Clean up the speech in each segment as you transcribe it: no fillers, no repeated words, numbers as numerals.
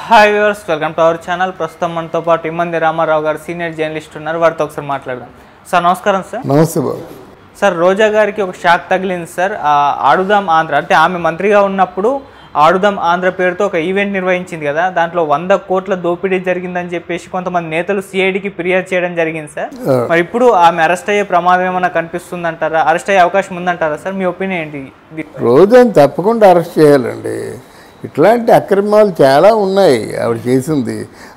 Hi viewers, welcome to our channel. ప్రస్తుతం మనతో పాటు ఇమ్మంది రామారావు గారు సీనియర్ జర్నలిస్ట్ ఉన్నారు. వారితో ఒకసారి మాట్లాడదాం. సార్ నమస్కారం. సార్ నమస్తే బాబు. సార్, రోజా గారికి ఒక షాక్ తగిలింది సార్. ఆడుదాం ఆంధ్ర అంటే ఆమె మంత్రిగా ఉన్నప్పుడు ఆడుదాం ఆంధ్ర పేరుతో ఒక ఈవెంట్ నిర్వహించింది కదా, దాంట్లో 100 కోట్ల దోపిడీ జరిగిందని చెప్పేసి కొంతమంది నేతలు సిఐడికి ఫిర్యాదు చేయడం జరిగింది సార్. మరి ఇప్పుడు ఆమె అరెస్ట్ అయ్యే ప్రమాదం ఏమైనా కనిపిస్తుంది అంటారా? అరెస్ట్ అయ్యే అవకాశం ఉందంటారా సార్? మీ ఒపీనియన్ ఏంటి? రోజాని తప్పకుండా అరెస్ట్ చేయాలండి. ఇట్లాంటి అక్రమాలు చాలా ఉన్నాయి ఆవిడ చేసింది.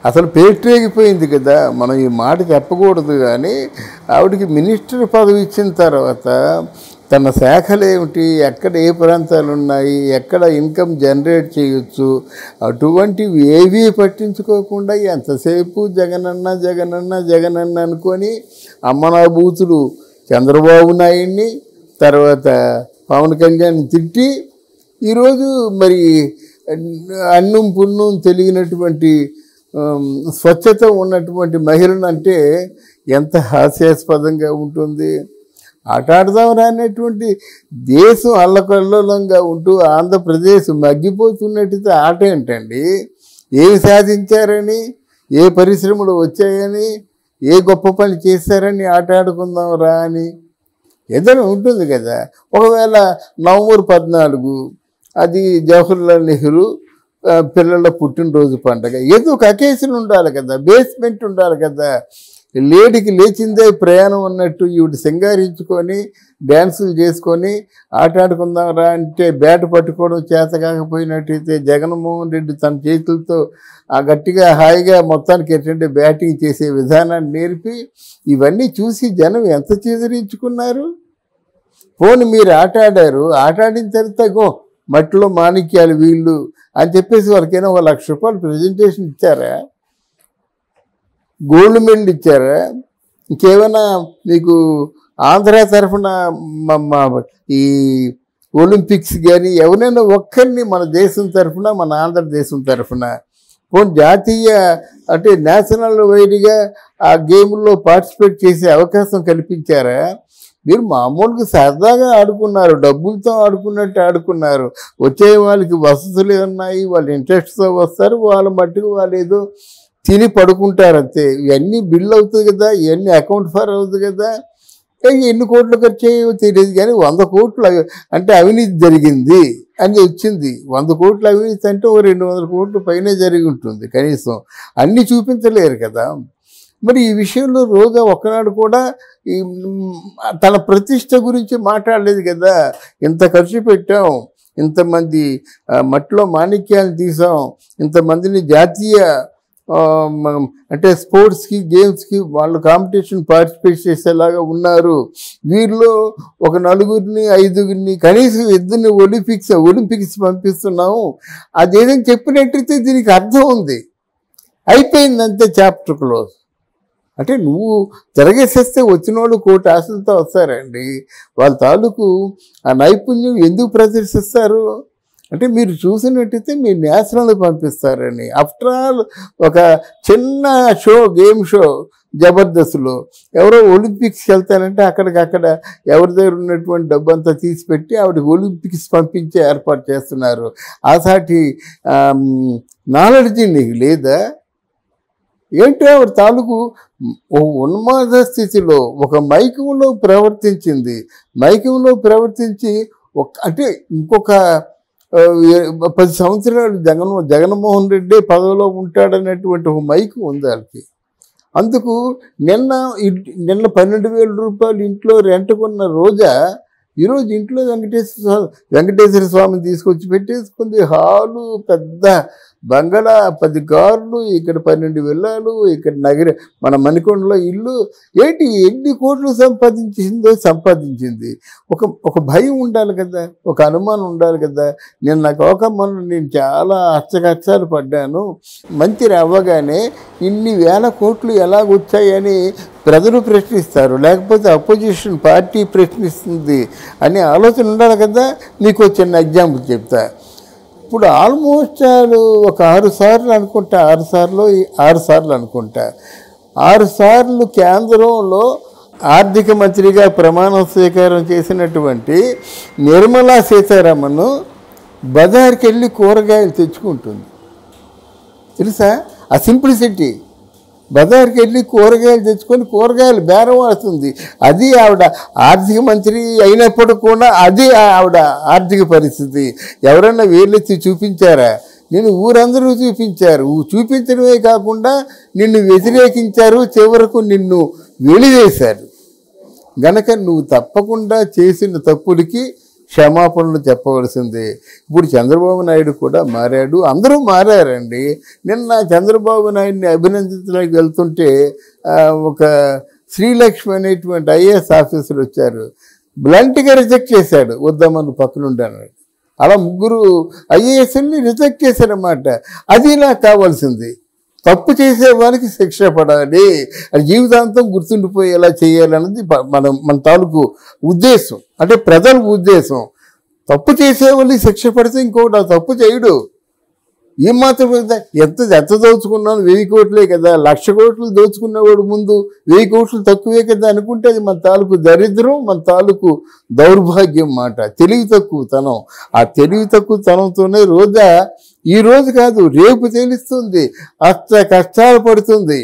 అసలు పేట్రేగిపోయింది కదా, మనం ఈ మాట చెప్పకూడదు. కానీ ఆవిడకి మినిస్టర్ పదవి ఇచ్చిన తర్వాత తన శాఖలు ఏమిటి, ఎక్కడ ఏ ప్రాంతాలు ఉన్నాయి, ఎక్కడ ఇన్కమ్ జనరేట్ చేయొచ్చు, అటువంటివి ఏవీ పట్టించుకోకుండా ఎంతసేపు జగనన్న జగనన్న జగనన్న అనుకొని అమ్మనా బూతులు చంద్రబాబు నాయుడిని తర్వాత పవన్ కళ్యాణ్ తిట్టి ఈరోజు మరి అన్నం పున్నం తెలియనటువంటి స్వచ్ఛత ఉన్నటువంటి మహిళలు అంటే ఎంత హాస్యాస్పదంగా ఉంటుంది. ఆటాడదాం రానటువంటి దేశం అల్లకల్లోలంగా ఉంటూ ఆంధ్రప్రదేశ్ మగ్గిపోతున్నట్టయితే ఆట ఏంటండి? ఏమి సాధించారని, ఏ పరిశ్రమలు వచ్చాయని, ఏ గొప్ప పని చేశారని ఆట ఆడుకుందాం రా అని ఏదైనా ఉంటుంది కదా. ఒకవేళ నవంబర్ 14 అది జవహర్లాల్ నెహ్రూ పిల్లల పుట్టినరోజు పండుగ, ఏదో ఒక అకేషన్ ఉండాలి కదా, బేస్మెంట్ ఉండాలి కదా. లేడికి లేచిందే ప్రయాణం అన్నట్టు ఈవిడ సింగారించుకొని డ్యాన్సులు చేసుకొని ఆటాడుకుందాం రా అంటే బ్యాట్ పట్టుకోవడం చేత కాకపోయినట్టయితే జగన్మోహన్ రెడ్డి తన చేతులతో ఆ గట్టిగా హాయిగా మొత్తానికి ఏంటంటే బ్యాటింగ్ చేసే విధానాన్ని నేర్పి ఇవన్నీ చూసి జనం ఎంత చేదరించుకున్నారు. పోనీ మీరు ఆటాడారు, ఆటాడిన తర్వాత మట్టిలో మాణిక్యాలు వీళ్ళు అని చెప్పేసి వాళ్ళకైనా 1 లక్ష రూపాయలు ప్రజెంటేషన్ ఇచ్చారా? గోల్డ్ మెడల్ ఇచ్చారా? ఇంకేమైనా మీకు ఆంధ్ర తరఫున ఈ ఒలింపిక్స్ కానీ ఎవరైనా ఒక్కరిని మన దేశం తరఫున, మన ఆంధ్రదేశం తరఫున పోనీ జాతీయ అంటే నేషనల్ వైడ్గా ఆ గేమ్లో పార్టిసిపేట్ చేసే అవకాశం కల్పించారా? మీరు మామూలుగా సరదాగా ఆడుకున్నారు, డబ్బులతో ఆడుకున్నట్టు ఆడుకున్నారు. వచ్చే వాళ్ళకి వసతులు ఉన్నాయి, వాళ్ళ ఇంట్రెస్ట్తో వస్తారు, వాళ్ళ మట్టుకు వాళ్ళు ఏదో తిని పడుకుంటారు అంతే. ఇవన్నీ బిల్ అవుతుంది కదా, ఇవన్నీ అకౌంట్ ఫర్ అవుతుంది కదా. ఎన్ని కోట్లు ఖర్చు అయ్యో తెలియదు కానీ 100 కోట్లు అంటే అవినీతి జరిగింది అని వచ్చింది. 100 కోట్లు అవినీతి అంటే 200 కోట్లు పైనే జరిగి ఉంటుంది కనీసం. అన్నీ చూపించలేరు కదా. మరి ఈ విషయంలో రోజా ఒక్కనాడు కూడా ఈ తన ప్రతిష్ట గురించి మాట్లాడలేదు కదా. ఇంత ఖర్చు పెట్టాం, ఇంతమంది మట్టిలో మాణిక్యాలను తీసాం, ఇంతమందిని జాతీయ అంటే స్పోర్ట్స్కి గేమ్స్కి వాళ్ళు కాంపిటీషన్ పార్టిసిపేట్ చేసేలాగా ఉన్నారు. వీరిలో ఒక 4 5 కనీసం 2 ఒలింపిక్స్ పంపిస్తున్నాము. అదేదని చెప్పినట్టయితే దీనికి అర్థం ఉంది, అయిపోయిందంతే, చాప్టర్ క్లోజ్. అంటే నువ్వు తిరగేసేస్తే వచ్చిన వాళ్ళు కోటి ఆశలతో వస్తారండి. వాళ్ళ తాలూకు ఆ నైపుణ్యం ఎందుకు ప్రదర్శిస్తారు అంటే మీరు చూసినట్టయితే మీ నేషనల్ పంపిస్తారని. ఆఫ్టర్ ఆల్ ఒక చిన్న షో, గేమ్ షో జబర్దస్త్లో ఎవరో ఒలింపిక్స్కి వెళ్తారంటే అక్కడికక్కడ ఎవరి దగ్గర ఉన్నటువంటి డబ్బు అంతా తీసిపెట్టి ఆవిడకి ఒలింపిక్స్ పంపించే ఏర్పాటు చేస్తున్నారు. ఆసాటి నాలెడ్జీ నీకు లేదా ఏంటో? ఆవిడ తాలూకు ఉన్మాద స్థితిలో ఒక మైకంలో ప్రవర్తించి అంటే ఇంకొక 10 సంవత్సరాలు జగన్మోహన్ రెడ్డి పదవిలో ఉంటాడనేటువంటి ఒక మైకు ఉంది వాళ్ళకి. అందుకు నిన్న 12,000 రూపాయలు ఇంట్లో రెంట్కున్న రోజా ఈరోజు ఇంట్లో వెంకటేశ్వర స్వామిని తీసుకొచ్చి పెట్టేసుకుంది. హాలు, పెద్ద బంగళా, 10 కార్లు, ఇక్కడ 12 విల్లాలు, ఇక్కడ మన మణికొండలో ఇల్లు. ఏంటి ఎన్ని కోట్లు సంపాదించింది. ఒక భయం ఉండాలి కదా, ఒక అనుమానం ఉండాలి కదా. నిన్న కోకమ్మలో నేను చాలా అచ్చకచ్చాలు పడ్డాను, మంత్రి అవ్వగానే ఇన్ని వేల కోట్లు ఎలాగొచ్చాయని ప్రజలు ప్రశ్నిస్తారు, లేకపోతే అపోజిషన్ పార్టీ ప్రశ్నిస్తుంది అనే ఆలోచన ఉండాలి కదా. మీకు చిన్న ఎగ్జాంపుల్ చెప్తా. ఇప్పుడు ఆల్మోస్ట్ ఒక 6 సార్లు అనుకుంటా, 6 సార్లు కేంద్రంలో ఆర్థిక మంత్రిగా ప్రమాణ స్వీకారం చేసినటువంటి నిర్మలా సీతారామన్ బజార్కి వెళ్ళి కూరగాయలు తెచ్చుకుంటుంది. తెలుసా ఆ సింప్లిసిటీ. బజార్కి వెళ్ళి కూరగాయలు తెచ్చుకొని కూరగాయలు బేరం ఆడుతుంది. అది ఆవిడ ఆర్థిక మంత్రి అయినప్పుడు కూడా అది ఆవిడ ఆర్థిక పరిస్థితి. ఎవరన్నా వేలెత్తి చూపించారా? నేను ఊరందరూ చూపించారు. చూపించడమే కాకుండా నిన్ను వ్యతిరేకించారు, చివరకు నిన్ను వెలివేశారు. గనక నువ్వు తప్పకుండా చేసిన తప్పులకి క్షమాపణలు చెప్పవలసిందే. ఇప్పుడు చంద్రబాబు నాయుడు కూడా మారాడు, అందరూ మారారండి. నిన్న చంద్రబాబు నాయుడిని అభినందించడానికి వెళ్తుంటే ఒక శ్రీలక్ష్మి అనేటువంటి ఐఏఎస్ ఆఫీసర్ వచ్చారు, బ్లంట్గా రిజెక్ట్ చేశాడు, వద్దామని పక్కనుండాను. అలా ముగ్గురు ఐఏఎస్ని రిజెక్ట్ చేశారన్నమాట. అది నాకు కావాల్సింది. తప్పు చేసే వారికి శిక్ష పడాలి, అది జీవితాంతం గుర్తుండిపోయేలా చేయాలన్నది మన తాలూకు ఉద్దేశం, అంటే ప్రజల ఉద్దేశం. తప్పు చేసే వాళ్ళకి శిక్ష పడితే ఇంకోటి ఆ తప్పు చేయడు. ఏమాత్రం ఎంత దోచుకున్నాను, 1000 కోట్లే కదా, 1,00,000 కోట్లు దోచుకున్నవాడు ముందు 1000 కోట్లు తక్కువే కదా అనుకుంటే అది మన తాలూకు దరిద్రం, మన తాలూకు దౌర్భాగ్యం మాట, తెలివి తక్కువతనం. ఆ తెలివి తక్కువతనంతోనే రోజా ఈ రోజు కాదు రేపు తెలుస్తుంది, అష్ట కష్టాలు పడుతుంది.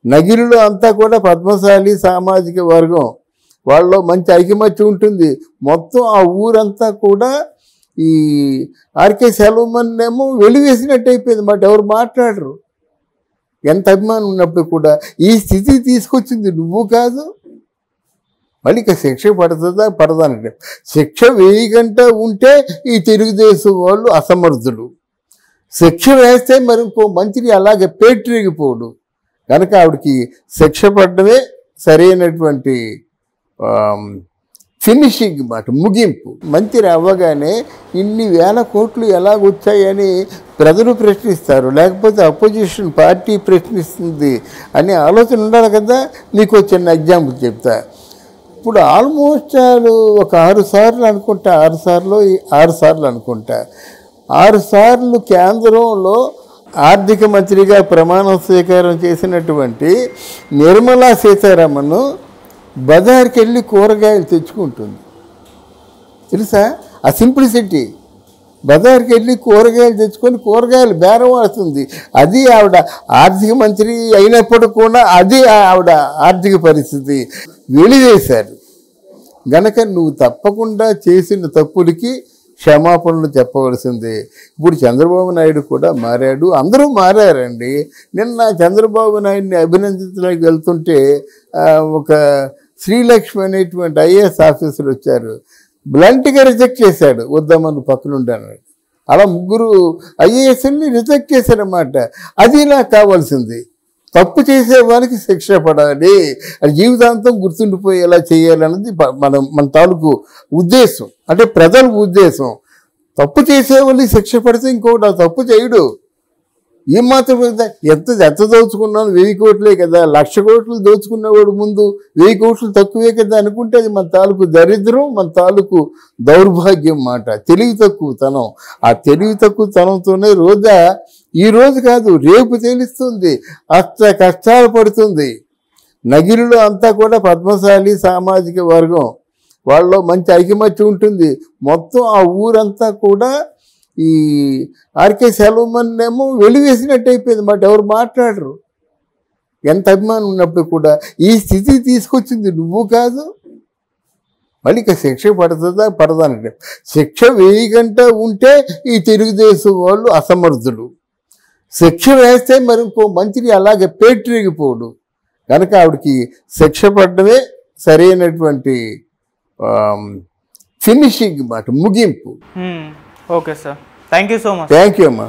నగిరిలో అంతా కూడా పద్మశాలి సామాజిక వర్గం, వాళ్ళలో మంచి ఐకమత్యం ఉంటుంది. మొత్తం ఆ ఊరంతా కూడా ఈ ఆర్కే సెల్వమన్ ఏమో వెలివేసినట్టు అయిపోయింది మాట, ఎవరు మాట్లాడరు. ఎంత అభిమానం ఉన్నప్పుడు కూడా ఈ స్థితి తీసుకొచ్చింది నువ్వు కాదు. మళ్ళీ ఇక శిక్ష పడుతుందా పడదానంటే, శిక్ష వేయకుండా ఉంటే ఈ తెలుగుదేశం వాళ్ళు అసమర్థులు, శిక్ష వేస్తే మరి ఇంకో మంత్రి అలాగే పేట్రేగిపోడు. కనుక ఆవిడకి శిక్ష పడడమే సరైనటువంటి ఫినిషింగ్ మాట, ముగింపు. మంత్రి అవ్వగానే ఇన్ని 1000 కోట్లు ఎలాగొచ్చాయని ప్రజలు ప్రశ్నిస్తారు, లేకపోతే అపోజిషన్ పార్టీ ప్రశ్నిస్తుంది అనే ఆలోచన ఉండాలి కదా. మీకు చిన్న ఎగ్జాంపుల్ చెప్తా. ఇప్పుడు ఆల్మోస్ట్ ఒక 6 సార్లు అనుకుంటా, 6 సార్లు అనుకుంటా, 6 సార్లు కేంద్రంలో ఆర్థిక మంత్రిగా ప్రమాణ స్వీకారం చేసినటువంటి నిర్మలా సీతారామన్ బజార్కి వెళ్ళి కూరగాయలు తెచ్చుకుంటుంది. తెలుసా ఆ సింప్లిసిటీ. బజార్కి వెళ్ళి కూరగాయలు తెచ్చుకొని కూరగాయలు బేరం ఆడుతుంది. అది ఆవిడ ఆర్థిక మంత్రి అయినప్పుడు కూడా అది ఆవిడ ఆర్థిక పరిస్థితి. వెలివేశారు. గనక నువ్వు తప్పకుండా చేసిన తప్పులకి క్షమాపణలు చెప్పవలసిందే. ఇప్పుడు చంద్రబాబు నాయుడు కూడా మారాడు, అందరూ మారారండి. నిన్న చంద్రబాబు నాయుడిని అభినందించడానికి వెళ్తుంటే ఒక శ్రీలక్ష్మి అనేటువంటి ఐఏఎస్ ఆఫీసర్ వచ్చారు, బ్లంట్గా రిజెక్ట్ చేశాడు, వద్దామని పక్కనుండాను. అలా ముగ్గురు ఐఏఎస్ని రిజెక్ట్ చేశారన్నమాట. అది నాకు కావాల్సింది. తప్పు చేసే వారికి శిక్ష పడాలి, అది జీవితాంతం గుర్తుండిపోయేలా చేయాలన్నది మన తాలూకు ఉద్దేశం, అంటే ప్రజల ఉద్దేశం. తప్పు చేసే వాళ్ళకి శిక్ష పడితే ఇంకోటి ఆ తప్పు చేయడు. ఏమాత్రం ఎంత దోచుకున్నాను, 1000 కోట్లే కదా, 1,00,000 కోట్లు దోచుకున్నవాడు ముందు 1000 కోట్లు తక్కువే కదా అనుకుంటే అది మన తాలూకు దరిద్రం, మన తాలూకు దౌర్భాగ్యం మాట, తెలివి తక్కువతనం. ఆ తెలివి తక్కువతనంతోనే రోజా ఈ రోజు కాదు రేపు తెలుస్తుంది, అష్ట కష్టాలు పడుతుంది. నగిరిలో అంతా కూడా పద్మశాలి సామాజిక వర్గం, వాళ్ళలో మంచి ఐకమత్యం ఉంటుంది. మొత్తం ఆ ఊరంతా కూడా ఈ ఆర్కే సెల్వమన్ ఏమో వెలివేసినట్టు అయిపోయింది మాట, ఎవరు మాట్లాడరు. ఎంత అభిమానం ఉన్నప్పుడు కూడా ఈ స్థితి తీసుకొచ్చింది నువ్వు కాదు. మళ్ళీ ఇక శిక్ష పడుతుందా పడదానంటే, శిక్ష వేయకుండా ఉంటే ఈ తెలుగుదేశం వాళ్ళు అసమర్థులు, శిక్ష వేస్తే మరి ఇంకో మంత్రి అలాగే పేట్రేగిపోడు. కనుక ఆవిడకి శిక్ష పడడమే సరైనటువంటి ఫినిషింగ్ మాట, ముగింపు. Okay sir, thank you so much. Thank you అమ్మా.